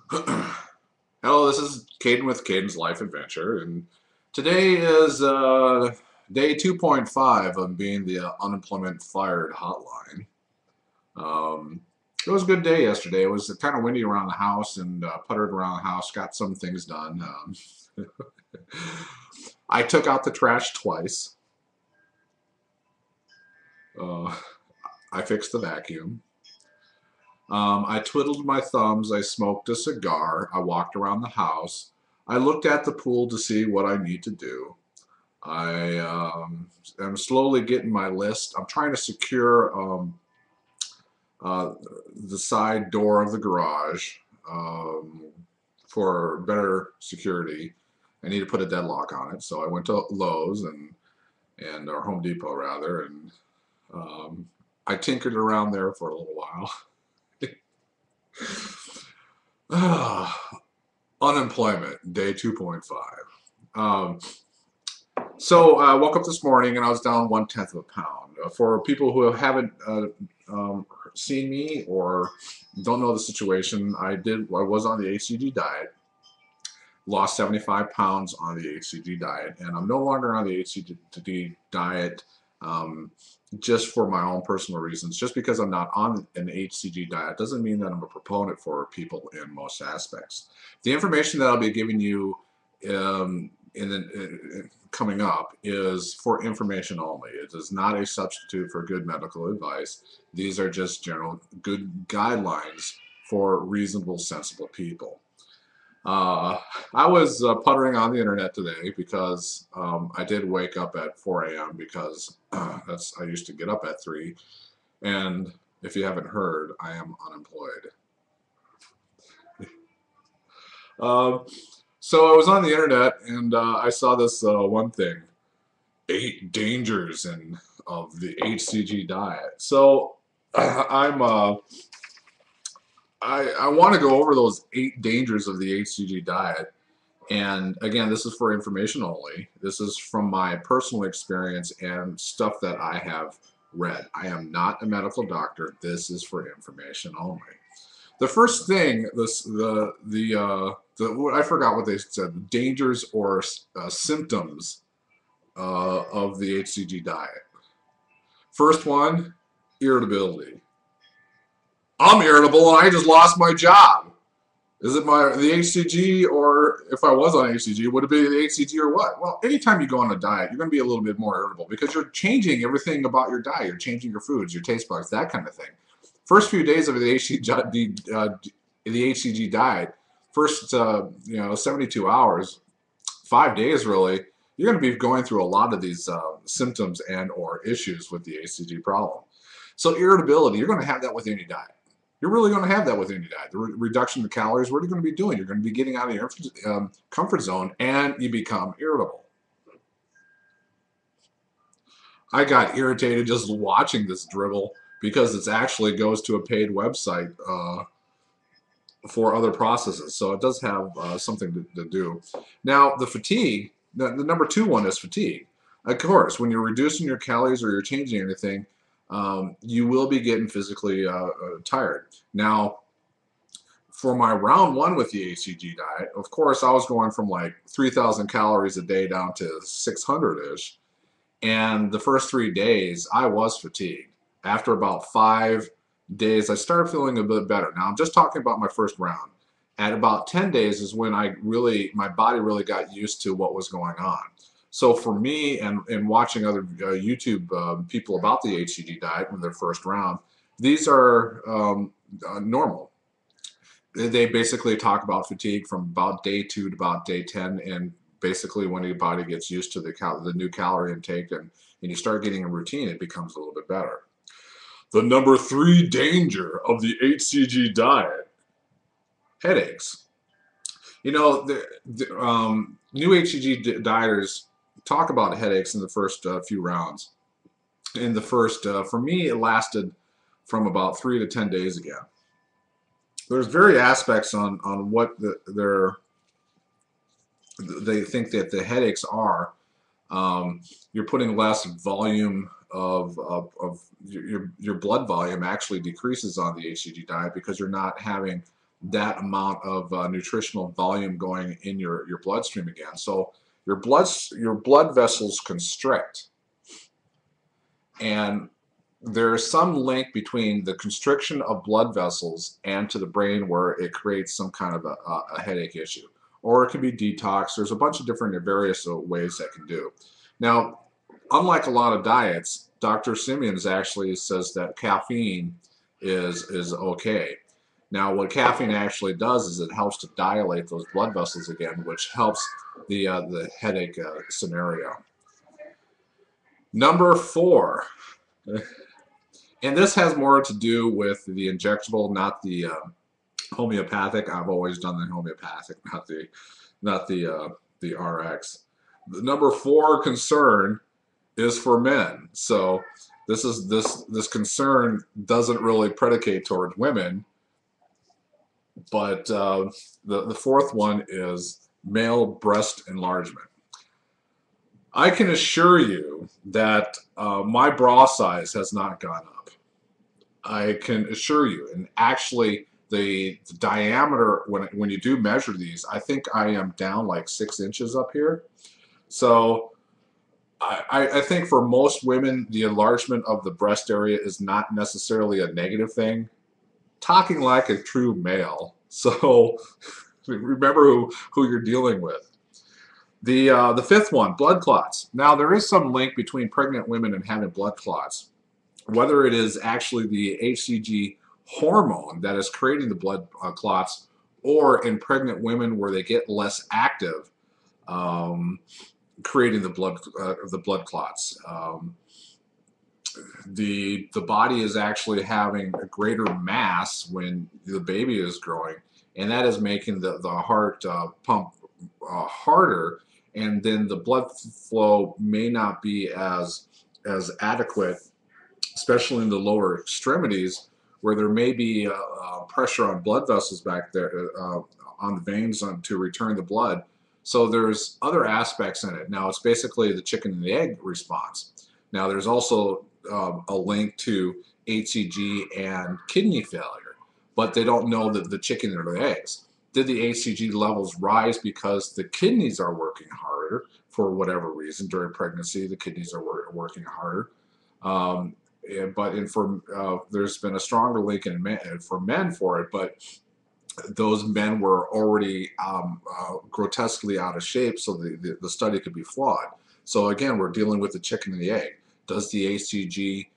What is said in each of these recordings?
Hello, this is Caden with Caden's Life Adventure, and today is day 2.5 of being the unemployment fired hotline. Um, it was a good day yesterday. It was kind of windy around the house and puttered around the house, got some things done. I took out the trash twice. Uh, I fixed the vacuum. I twiddled my thumbs. I smoked a cigar. I walked around the house. I looked at the pool to see what I need to do. I am slowly getting my list. I'm trying to secure uh, the side door of the garage um, for better security. I need to put a deadlock on it, so I went to Lowe's and or Home Depot rather, and I tinkered around there for a little while. Unemployment, day 2.5. Um, so I woke up this morning and I was down 1/10 of a pound. For people who haven't seen me or don't know the situation, I was on the hCG diet, lost 75 pounds on the hCG diet, and I'm no longer on the hCG diet um, just for my own personal reasons. Just because I'm not on an hCG diet doesn't mean that I'm a proponent for people in most aspects. The information that I'll be giving you coming up is for information only. It is not a substitute for good medical advice. These are just general good guidelines for reasonable, sensible people. Uh, I was puttering on the internet today because I did wake up at 4 a.m. because I used to get up at 3. And if you haven't heard, I am unemployed. Um, so I was on the internet and I saw this one thing: 8 dangers of the hCG diet. So I'm I want to go over those 8 dangers of the hCG diet. And again, this is for information only. This is from my personal experience and stuff that I have read. I am not a medical doctor. This is for information only. The first thing, I forgot what they said. Dangers or symptoms of the hCG diet. First one, irritability. I'm irritable and I just lost my job. Is it the hCG, or if I was on hCG, would it be the hCG or what? Well, anytime you go on a diet, you're going to be a little bit more irritable because you're changing everything about your diet. You're changing your foods, your taste buds, that kind of thing. First few days of the hCG diet, first 72 hours, 5 days really, you're going to be going through a lot of these symptoms and or issues with the hCG problem. So irritability, you're going to have that with any diet. You're really going to have that with any diet. The reduction of calories, what are you going to be doing? You're going to be getting out of your comfort zone and you become irritable. I got irritated just watching this dribble because it actually goes to a paid website for other processes. So it does have something to do. Now, the fatigue, the number 2 one is fatigue. Of course, when you're reducing your calories or you're changing anything, you will be getting physically tired. Now, for my round 1 with the hCG diet, of course, I was going from like 3,000 calories a day down to 600-ish. And the first 3 days, I was fatigued. After about 5 days, I started feeling a bit better. Now, I'm just talking about my first round. At about 10 days is when my body really got used to what was going on. So for me and watching other YouTube people about the hCG diet in their first round, these are normal. They basically talk about fatigue from about day 2 to about day 10, and basically when your body gets used to the new calorie intake and you start getting a routine, it becomes a little bit better. The number 3 danger of the hCG diet: headaches. You know, new hCG dieters talk about headaches in the first few rounds. In the first, for me, it lasted from about 3 to 10 days again. There's very aspects on what they think that the headaches are. You're putting less volume of your blood volume actually decreases on the hCG diet because you're not having that amount of nutritional volume going in your bloodstream again. So your blood vessels constrict, and there's some link between the constriction of blood vessels and to the brain where it creates some kind of a headache issue. Or it can be detox. There's a bunch of different various ways that can do. Now, unlike a lot of diets, Dr. Simeons actually says that caffeine is okay. Now, what caffeine actually does is it helps to dilate those blood vessels again, which helps the headache scenario. Number 4, and this has more to do with the injectable, not the homeopathic. I've always done the homeopathic, not the RX. The number 4 concern is for men. So this concern doesn't really predicate towards women, but the fourth one is male breast enlargement. I can assure you that my bra size has not gone up. I can assure you, and actually the diameter, when you do measure these, I think I am down like 6 inches up here. So I think for most women, the enlargement of the breast area is not necessarily a negative thing. Talking like a true male. So remember who you're dealing with. The fifth one, blood clots. Now, there is some link between pregnant women and having blood clots. Whether it is actually the hCG hormone that is creating the blood clots, or in pregnant women where they get less active, creating the blood clots. The body is actually having a greater mass when the baby is growing, and that is making the heart pump harder, and then the blood flow may not be as adequate, especially in the lower extremities, where there may be pressure on blood vessels back there, on the veins to return the blood. So there's other aspects in it. Now, it's basically the chicken and the egg response. Now, there's also a link to hCG and kidney failure, but they don't know that the chicken or the eggs. Did the hCG levels rise because the kidneys are working harder for whatever reason during pregnancy? The kidneys are working harder. There's been a stronger link for men for it, but those men were already grotesquely out of shape, so the study could be flawed. So again, we're dealing with the chicken and the egg. Does the hCG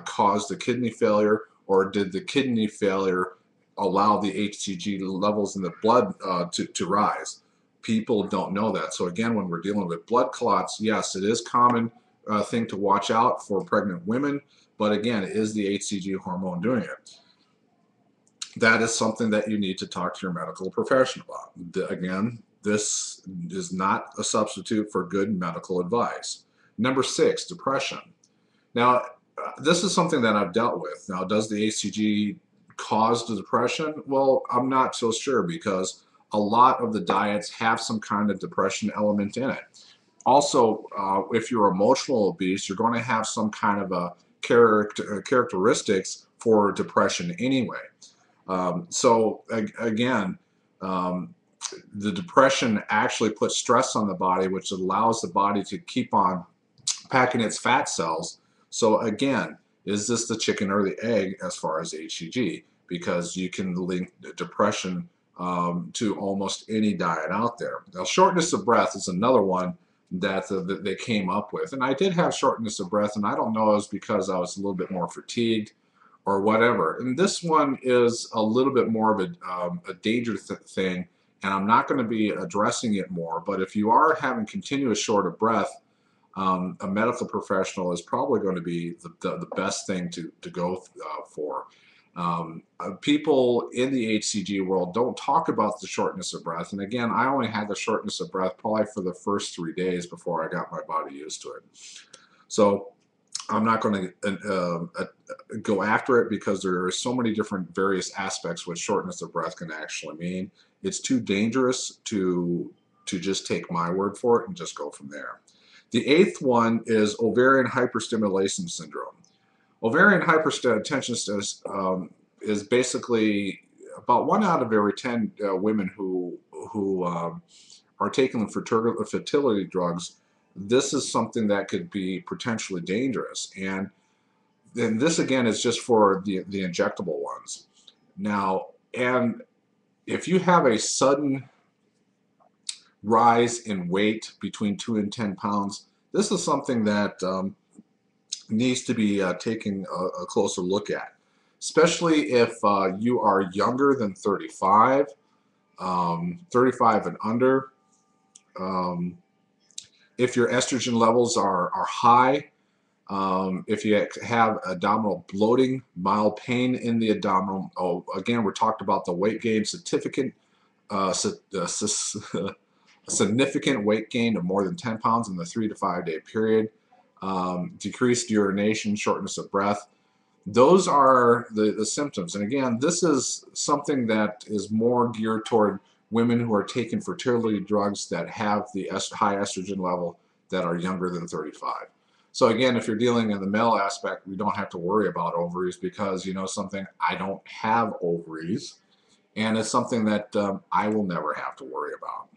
cause the kidney failure, or did the kidney failure allow the hCG levels in the blood to rise? People don't know that. So again, when we're dealing with blood clots, yes, it is common thing to watch out for pregnant women, but again, is the hCG hormone doing it? That is something that you need to talk to your medical professional about. Again, this is not a substitute for good medical advice. Number 6, depression. Now, this is something that I've dealt with. Now, does the hCG cause the depression? Well, I'm not so sure, because a lot of the diets have some kind of depression element in it. Also, if you're emotional obese, you're going to have some kind of a characteristics for depression anyway. Again, the depression actually puts stress on the body, which allows the body to keep on packing its fat cells. So again, is this the chicken or the egg as far as hCG? Because you can link depression to almost any diet out there. Now, shortness of breath is another one that they came up with. And I did have shortness of breath, and I don't know if it was because I was a little bit more fatigued or whatever. And this one is a little bit more of a dangerous thing, and I'm not going to be addressing it more. But if you are having continuous short of breath, a medical professional is probably going to be the best thing to go for. People in the hCG world don't talk about the shortness of breath. And again, I only had the shortness of breath probably for the first 3 days before I got my body used to it. So I'm not going to go after it, because there are so many different various aspects what shortness of breath can actually mean. It's too dangerous to just take my word for it and just go from there. The 8th one is ovarian hyperstimulation syndrome. Ovarian hypertension is basically about 1 out of every 10 women who are taking fertility drugs, this is something that could be potentially dangerous. And then this again is just for the injectable ones. Now, and if you have a sudden rise in weight between 2 and 10 pounds, this is something that needs to be taken a closer look at, especially if you are younger than 35, 35 and under. If your estrogen levels are high, if you have abdominal bloating, mild pain in the abdominal, again, we're talked about the weight gain, significant weight gain of more than 10 pounds in the 3 to 5 day period, decreased urination, shortness of breath. Those are the symptoms. And again, this is something that is more geared toward women who are taking fertility drugs that have the high estrogen level that are younger than 35. So again, if you're dealing in the male aspect, we don't have to worry about ovaries because, you know something, I don't have ovaries. And it's something that I will never have to worry about.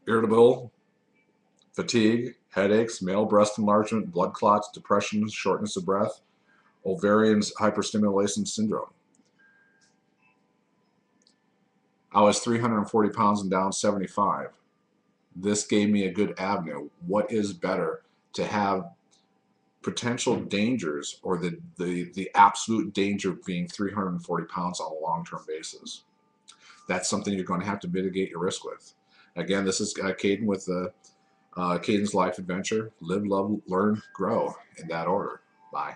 Irritable, fatigue, headaches, male breast enlargement, blood clots, depression, shortness of breath, ovarian hyperstimulation syndrome. I was 340 pounds and down 75. This gave me a good avenue. What is better, to have potential dangers or the absolute danger of being 340 pounds on a long-term basis? That's something you're going to have to mitigate your risk with. Again, this is Caden with the Caden's Life Adventure. Live, love, learn, grow, in that order. Bye.